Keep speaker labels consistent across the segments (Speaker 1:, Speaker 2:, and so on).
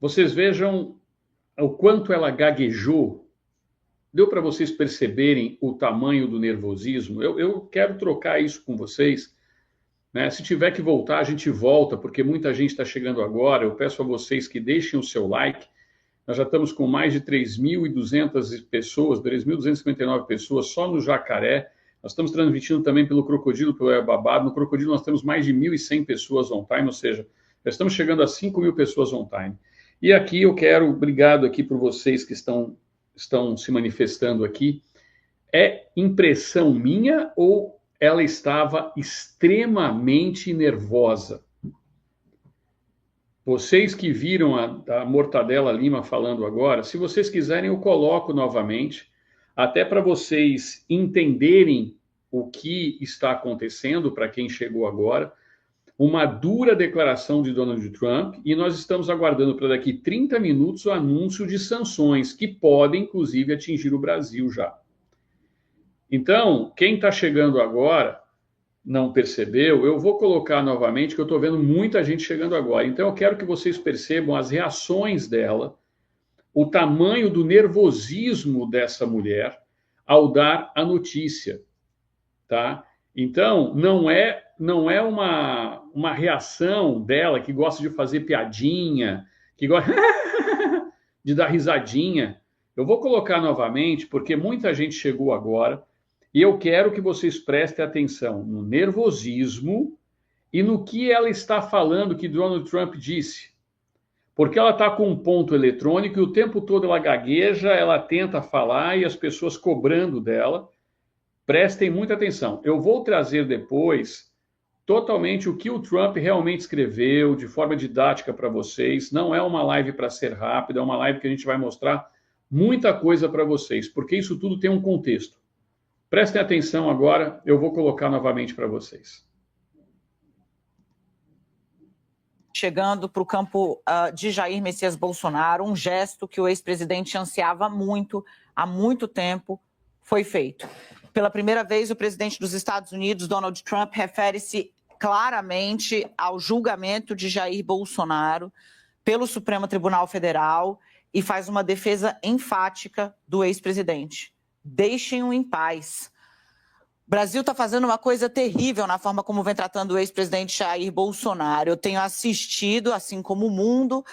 Speaker 1: Vocês vejam o quanto ela gaguejou. Deu para vocês perceberem o tamanho do nervosismo? Eu quero trocar isso com vocês, né? Se tiver que voltar, a gente volta, porque muita gente está chegando agora. Eu peço a vocês que deixem o seu like. Nós já estamos com mais de 3.200 pessoas, 3.259 pessoas só no Jacaré. Nós estamos transmitindo também pelo Crocodilo, pelo Babado. No Crocodilo nós temos mais de 1.100 pessoas on time, ou seja, já estamos chegando a 5.000 pessoas on time. E aqui eu quero, obrigado aqui por vocês que estão se manifestando aqui. É impressão minha ou ela estava extremamente nervosa? Vocês que viram a Mortadela Lima falando agora, se vocês quiserem eu coloco novamente, até para vocês entenderem o que está acontecendo para quem chegou agora, uma dura declaração de Donald Trump, e nós estamos aguardando para daqui 30 minutos o anúncio de sanções, que podem, inclusive, atingir o Brasil já. Então, quem está chegando agora não percebeu, eu vou colocar novamente, que eu estou vendo muita gente chegando agora. Então, eu quero que vocês percebam as reações dela, o tamanho do nervosismo dessa mulher ao dar a notícia, tá? Então, não é uma reação dela que gosta de fazer piadinha, que gosta de dar risadinha. Eu vou colocar novamente, porque muita gente chegou agora, e eu quero que vocês prestem atenção no nervosismo e no que ela está falando que Donald Trump disse. Porque ela está com um ponto eletrônico e o tempo todo ela gagueja, ela tenta falar e as pessoas cobrando dela. Prestem muita atenção. Eu vou trazer depois totalmente o que o Trump realmente escreveu, de forma didática para vocês. Não é uma live para ser rápida, é uma live que a gente vai mostrar muita coisa para vocês, porque isso tudo tem um contexto. Prestem atenção agora, eu vou colocar novamente para vocês.
Speaker 2: Chegando para o campo de Jair Messias Bolsonaro, um gesto que o ex-presidente ansiava muito, há muito tempo, foi feito. Pela primeira vez, o presidente dos Estados Unidos, Donald Trump, refere-se claramente ao julgamento de Jair Bolsonaro pelo Supremo Tribunal Federal e faz uma defesa enfática do ex-presidente. Deixem-o em paz. O Brasil está fazendo uma coisa terrível na forma como vem tratando o ex-presidente Jair Bolsonaro. Eu tenho assistido, assim como o mundo,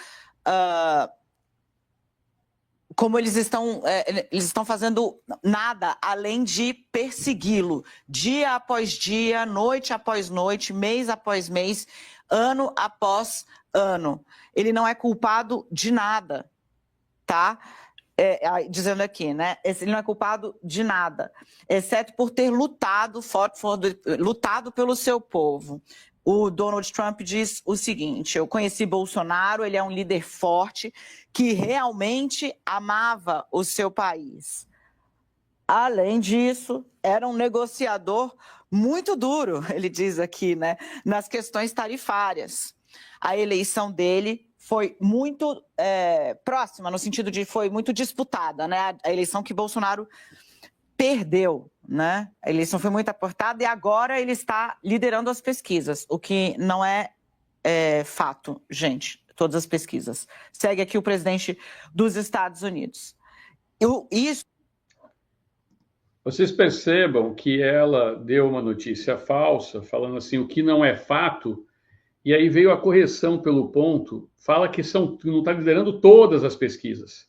Speaker 2: como eles estão fazendo nada além de persegui-lo, dia após dia, noite após noite, mês após mês, ano após ano. Ele não é culpado de nada, tá? Dizendo aqui, né? Ele não é culpado de nada, exceto por ter lutado pelo seu povo. O Donald Trump diz o seguinte: eu conheci Bolsonaro, ele é um líder forte que realmente amava o seu país. Além disso, era um negociador muito duro, ele diz aqui, né? Nas questões tarifárias. A eleição dele foi muito próxima, no sentido de foi muito disputada, né? A eleição que Bolsonaro perdeu, né? A eleição foi muito apertada e agora ele está liderando as pesquisas, o que não é fato, gente, todas as pesquisas. Segue aqui o presidente dos Estados Unidos.
Speaker 1: Vocês percebam que ela deu uma notícia falsa, falando assim, o que não é fato. E aí veio a correção pelo ponto, fala que não está liderando todas as pesquisas.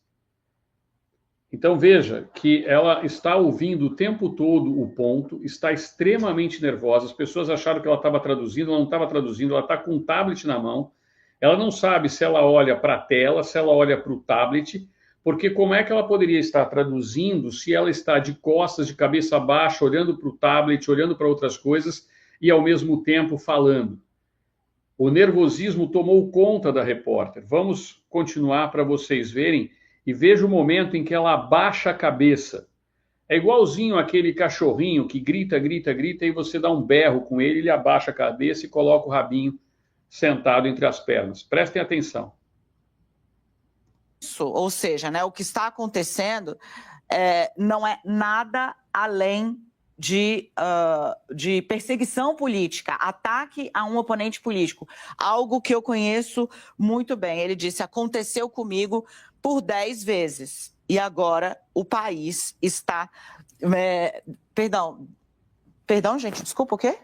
Speaker 1: Então veja que ela está ouvindo o tempo todo o ponto, está extremamente nervosa, as pessoas acharam que ela estava traduzindo, ela não estava traduzindo, ela está com um tablet na mão, ela não sabe se ela olha para a tela, se ela olha para o tablet, porque como é que ela poderia estar traduzindo se ela está de costas, de cabeça baixa, olhando para o tablet, olhando para outras coisas e ao mesmo tempo falando? O nervosismo tomou conta da repórter. Vamos continuar para vocês verem e veja o momento em que ela abaixa a cabeça. É igualzinho aquele cachorrinho que grita, grita, grita e você dá um berro com ele, ele abaixa a cabeça e coloca o rabinho sentado entre as pernas. Prestem atenção.
Speaker 2: Isso, ou seja, né, o que está acontecendo não é nada além de perseguição política, ataque a um oponente político, algo que eu conheço muito bem. Ele disse: aconteceu comigo por 10 vezes e agora o país está... Perdão, gente, desculpa, o quê?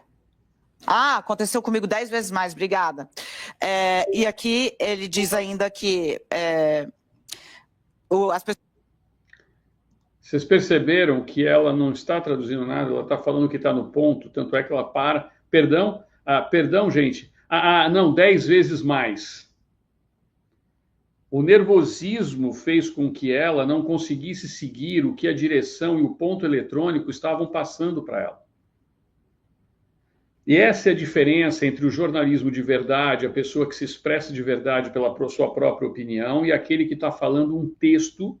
Speaker 2: Aconteceu comigo 10 vezes mais, obrigada. E aqui ele diz ainda que as pessoas...
Speaker 1: Vocês perceberam que ela não está traduzindo nada, ela está falando que está no ponto, tanto é que ela para. Perdão, perdão, gente. Não, 10 vezes mais. O nervosismo fez com que ela não conseguisse seguir o que a direção e o ponto eletrônico estavam passando para ela. E essa é a diferença entre o jornalismo de verdade, a pessoa que se expressa de verdade pela sua própria opinião, e aquele que está falando um texto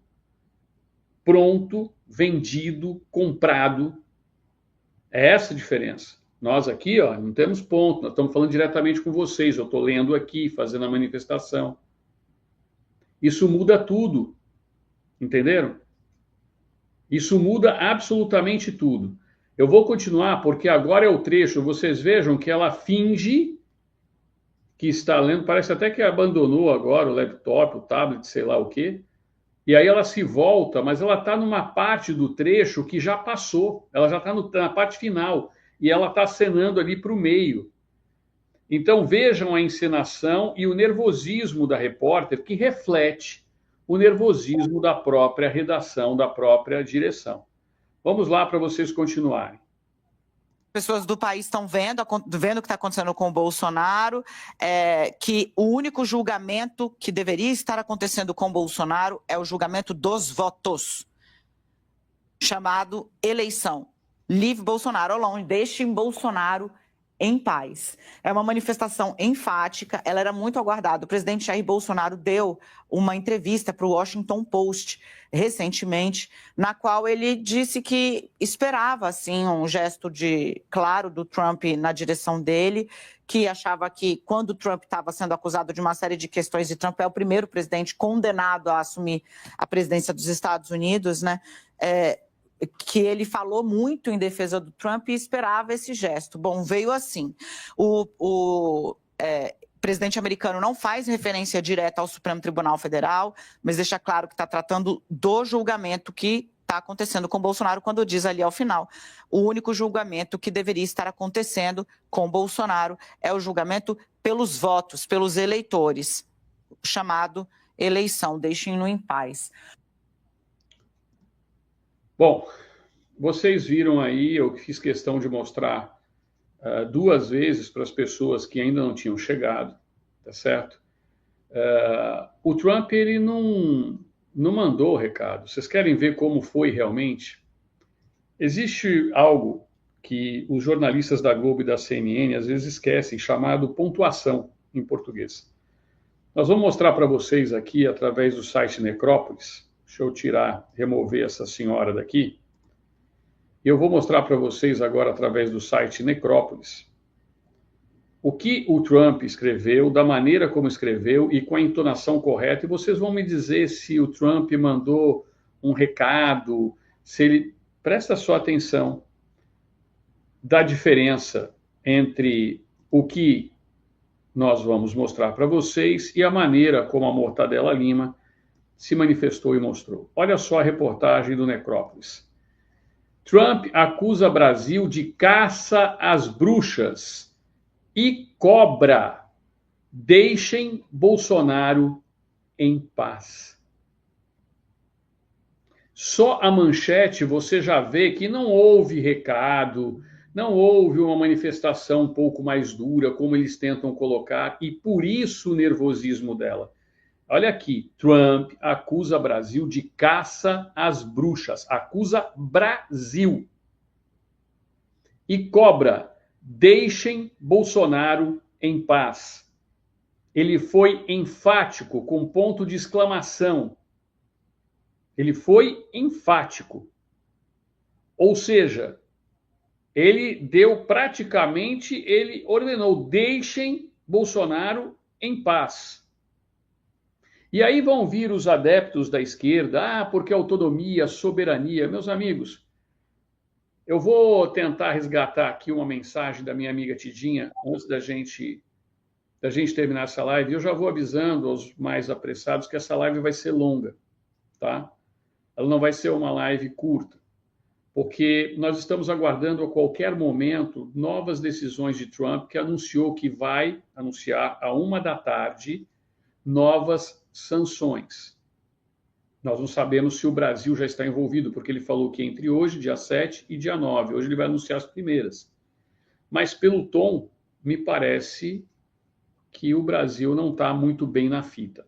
Speaker 1: pronto, vendido, comprado. É essa a diferença. Nós aqui, não temos ponto, nós estamos falando diretamente com vocês, eu estou lendo aqui, fazendo a manifestação. Isso muda tudo, entenderam? Isso muda absolutamente tudo. Eu vou continuar, porque agora é o trecho, vocês vejam que ela finge que está lendo, parece até que abandonou agora o laptop, o tablet, sei lá o quê. E aí ela se volta, mas ela está numa parte do trecho que já passou. Ela já está na parte final. E ela está acenando ali para o meio. Então vejam a encenação e o nervosismo da repórter, que reflete o nervosismo da própria redação, da própria direção. Vamos lá para vocês continuarem.
Speaker 2: Pessoas do país estão vendo o que está acontecendo com o Bolsonaro, que o único julgamento que deveria estar acontecendo com o Bolsonaro é o julgamento dos votos, chamado eleição. Leave Bolsonaro alone, deixem Bolsonaro em paz. É uma manifestação enfática, ela era muito aguardada. O presidente Jair Bolsonaro deu uma entrevista para o Washington Post recentemente, na qual ele disse que esperava, assim, um gesto claro do Trump na direção dele, que achava que quando o Trump estava sendo acusado de uma série de questões, e Trump é o primeiro presidente condenado a assumir a presidência dos Estados Unidos, né, que ele falou muito em defesa do Trump e esperava esse gesto. Bom, veio assim. O presidente americano não faz referência direta ao Supremo Tribunal Federal, mas deixa claro que está tratando do julgamento que está acontecendo com Bolsonaro, quando diz ali ao final: o único julgamento que deveria estar acontecendo com Bolsonaro é o julgamento pelos votos, pelos eleitores, chamado eleição, deixem-no em paz.
Speaker 1: Bom, vocês viram aí, eu fiz questão de mostrar 2 vezes para as pessoas que ainda não tinham chegado, tá certo? O Trump, ele não mandou o recado. Vocês querem ver como foi realmente? Existe algo que os jornalistas da Globo e da CNN às vezes esquecem, chamado pontuação em português. Nós vamos mostrar para vocês aqui, através do site Necrópolis. Deixa eu remover essa senhora daqui. Eu vou mostrar para vocês agora, através do site Necrópolis, o que o Trump escreveu, da maneira como escreveu e com a entonação correta. E vocês vão me dizer se o Trump mandou um recado, se ele... Presta só atenção da diferença entre o que nós vamos mostrar para vocês e a maneira como a Mortadela Lima se manifestou e mostrou. Olha só a reportagem do Necrópolis. Trump acusa Brasil de caça às bruxas e cobra: deixem Bolsonaro em paz. Só a manchete você já vê que não houve recado, não houve uma manifestação um pouco mais dura, como eles tentam colocar, e por isso o nervosismo dela. Olha aqui, Trump acusa Brasil de caça às bruxas. Acusa Brasil. E cobra: deixem Bolsonaro em paz. Ele foi enfático, com ponto de exclamação. Ele foi enfático. Ou seja, ele ordenou: deixem Bolsonaro em paz. E aí vão vir os adeptos da esquerda, porque autonomia, soberania. Meus amigos, Eu vou tentar resgatar aqui uma mensagem da minha amiga Tidinha, antes da gente terminar essa live. Eu já vou avisando aos mais apressados que essa live vai ser longa, tá? Ela não vai ser uma live curta, porque nós estamos aguardando a qualquer momento novas decisões de Trump, que anunciou que vai anunciar à 13h novas sanções. Nós não sabemos se o Brasil já está envolvido, porque ele falou que entre hoje, dia 7, e dia 9. Hoje ele vai anunciar as primeiras. Mas pelo tom, me parece que o Brasil não está muito bem na fita.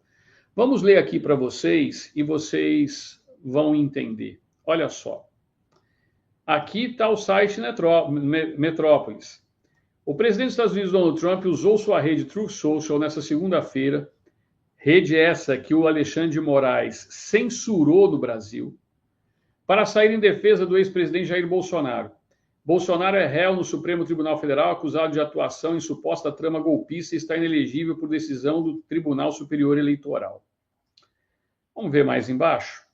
Speaker 1: Vamos ler aqui para vocês e vocês vão entender. Olha só. Aqui está o site Metrópolis. O presidente dos Estados Unidos, Donald Trump, usou sua rede Truth Social nessa segunda-feira, rede essa que o Alexandre de Moraes censurou do Brasil, para sair em defesa do ex-presidente Jair Bolsonaro. Bolsonaro é réu no Supremo Tribunal Federal, acusado de atuação em suposta trama golpista e está inelegível por decisão do Tribunal Superior Eleitoral. Vamos ver mais embaixo?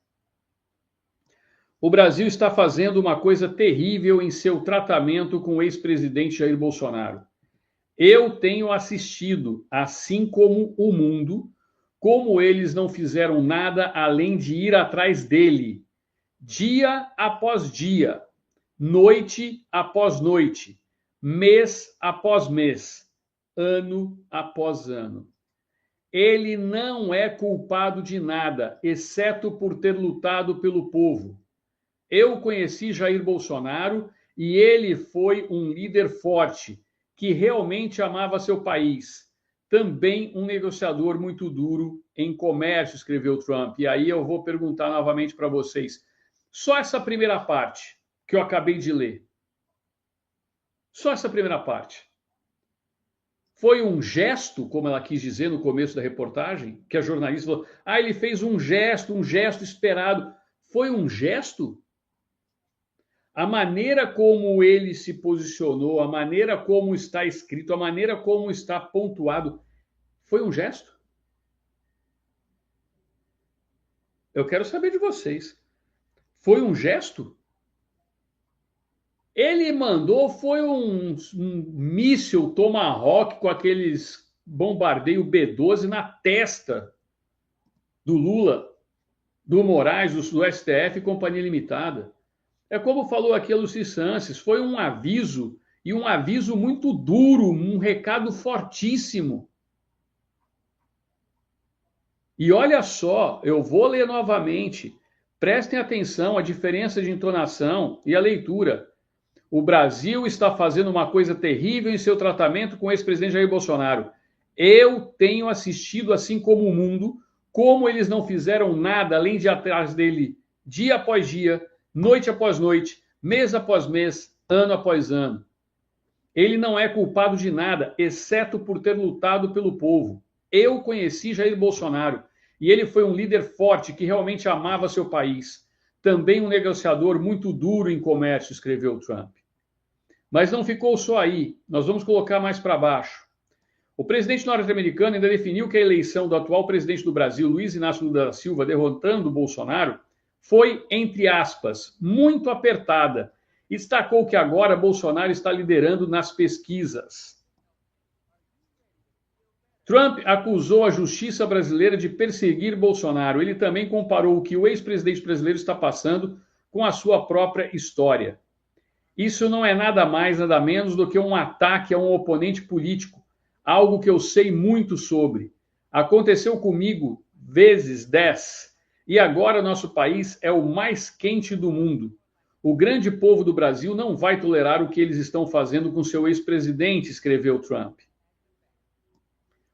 Speaker 1: O Brasil está fazendo uma coisa terrível em seu tratamento com o ex-presidente Jair Bolsonaro. Eu tenho assistido, assim como o mundo, como eles não fizeram nada além de ir atrás dele, dia após dia, noite após noite, mês após mês, ano após ano. Ele não é culpado de nada, exceto por ter lutado pelo povo. Eu conheci Jair Bolsonaro e ele foi um líder forte, que realmente amava seu país. Também um negociador muito duro em comércio, escreveu Trump. E aí eu vou perguntar novamente para vocês. Só essa primeira parte que eu acabei de ler. Só essa primeira parte. Foi um gesto, como ela quis dizer no começo da reportagem, que a jornalista falou, ele fez um gesto esperado. Foi um gesto? A maneira como ele se posicionou, a maneira como está escrito, a maneira como está pontuado, foi um gesto? Eu quero saber de vocês. Foi um gesto? Ele mandou, foi um míssil Tomahawk com aqueles bombardeio B-12 na testa do Lula, do Moraes, do STF e Companhia Limitada. É como falou aqui a Lucy Sanches, foi um aviso, e um aviso muito duro, um recado fortíssimo. E olha só, eu vou ler novamente, prestem atenção à diferença de entonação e a leitura. O Brasil está fazendo uma coisa terrível em seu tratamento com o ex-presidente Jair Bolsonaro. Eu tenho assistido, assim como o mundo, como eles não fizeram nada além de ir atrás dele dia após dia, noite após noite, mês após mês, ano após ano. Ele não é culpado de nada, exceto por ter lutado pelo povo. Eu conheci Jair Bolsonaro e ele foi um líder forte que realmente amava seu país. Também um negociador muito duro em comércio, escreveu Trump. Mas não ficou só aí. Nós vamos colocar mais para baixo. O presidente norte-americano ainda definiu que a eleição do atual presidente do Brasil, Luiz Inácio Lula da Silva, derrotando Bolsonaro, foi, entre aspas, muito apertada. Destacou que agora Bolsonaro está liderando nas pesquisas. Trump acusou a justiça brasileira de perseguir Bolsonaro. Ele também comparou o que o ex-presidente brasileiro está passando com a sua própria história. Isso não é nada mais, nada menos do que um ataque a um oponente político, algo que eu sei muito sobre. Aconteceu comigo vezes 10. E agora nosso país é o mais quente do mundo. O grande povo do Brasil não vai tolerar o que eles estão fazendo com seu ex-presidente, escreveu Trump.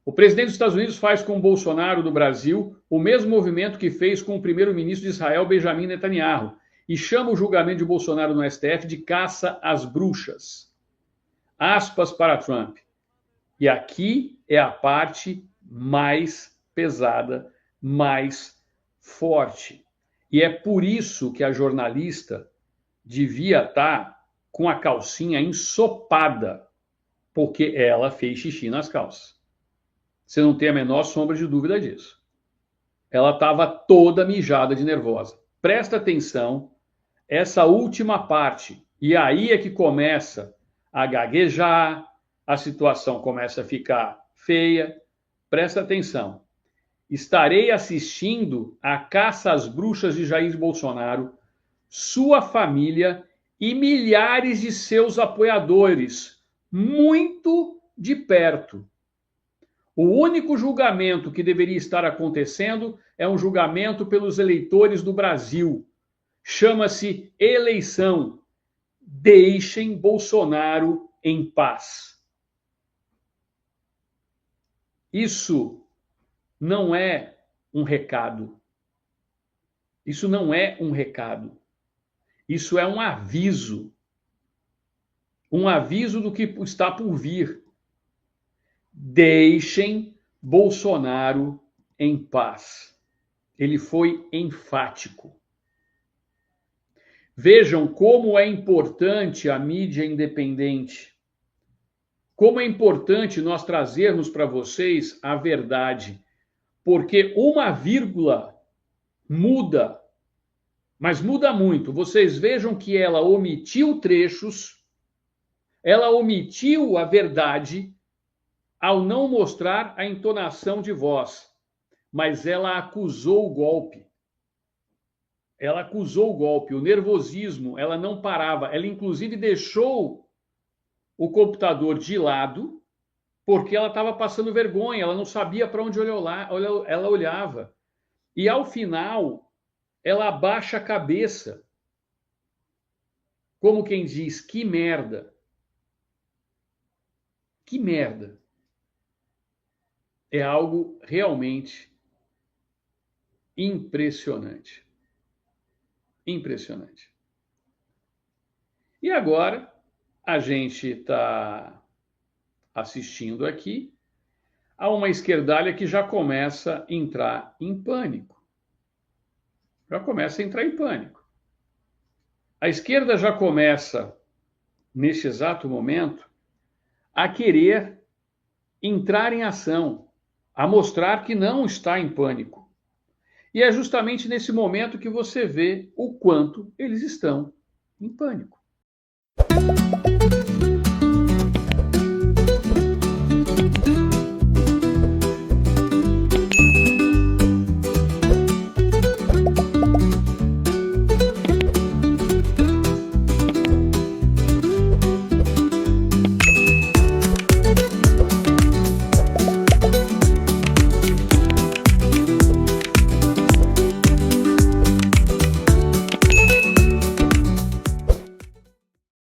Speaker 1: O presidente dos Estados Unidos faz com o Bolsonaro do Brasil o mesmo movimento que fez com o primeiro-ministro de Israel, Benjamin Netanyahu, e chama o julgamento de Bolsonaro no STF de caça às bruxas. Aspas para Trump. E aqui é a parte mais pesada, mais forte. E é por isso que a jornalista devia estar com a calcinha ensopada, porque ela fez xixi nas calças. Você não tem a menor sombra de dúvida disso. Ela estava toda mijada de nervosa. Presta atenção, essa última parte E aí é que começa a gaguejar, a situação começa a ficar feia. Presta atenção. Estarei assistindo a caça às bruxas de Jair Bolsonaro, sua família e milhares de seus apoiadores, muito de perto. O único julgamento que deveria estar acontecendo é um julgamento pelos eleitores do Brasil. Chama-se eleição. Deixem Bolsonaro em paz. Isso não é um recado. Isso não é um recado. Isso é um aviso. Um aviso do que está por vir. Deixem Bolsonaro em paz. Ele foi enfático. Vejam como é importante a mídia independente. Como é importante nós trazermos para vocês a verdade. Porque uma vírgula muda, mas muda muito. Vocês vejam que ela omitiu trechos, ela omitiu a verdade ao não mostrar a entonação de voz, mas ela acusou o golpe. Ela acusou o golpe, o nervosismo, ela não parava. Ela, inclusive, deixou o computador de lado porque ela estava passando vergonha, ela não sabia para onde ela olhava. E, ao final, ela abaixa a cabeça, como quem diz, que merda. Que merda. É algo realmente impressionante. Impressionante. E agora, a gente está assistindo aqui a uma esquerdalha que já começa a entrar em pânico. Já começa a entrar em pânico. A esquerda já começa, neste exato momento, a querer entrar em ação, a mostrar que não está em pânico. E é justamente nesse momento que você vê o quanto eles estão em pânico.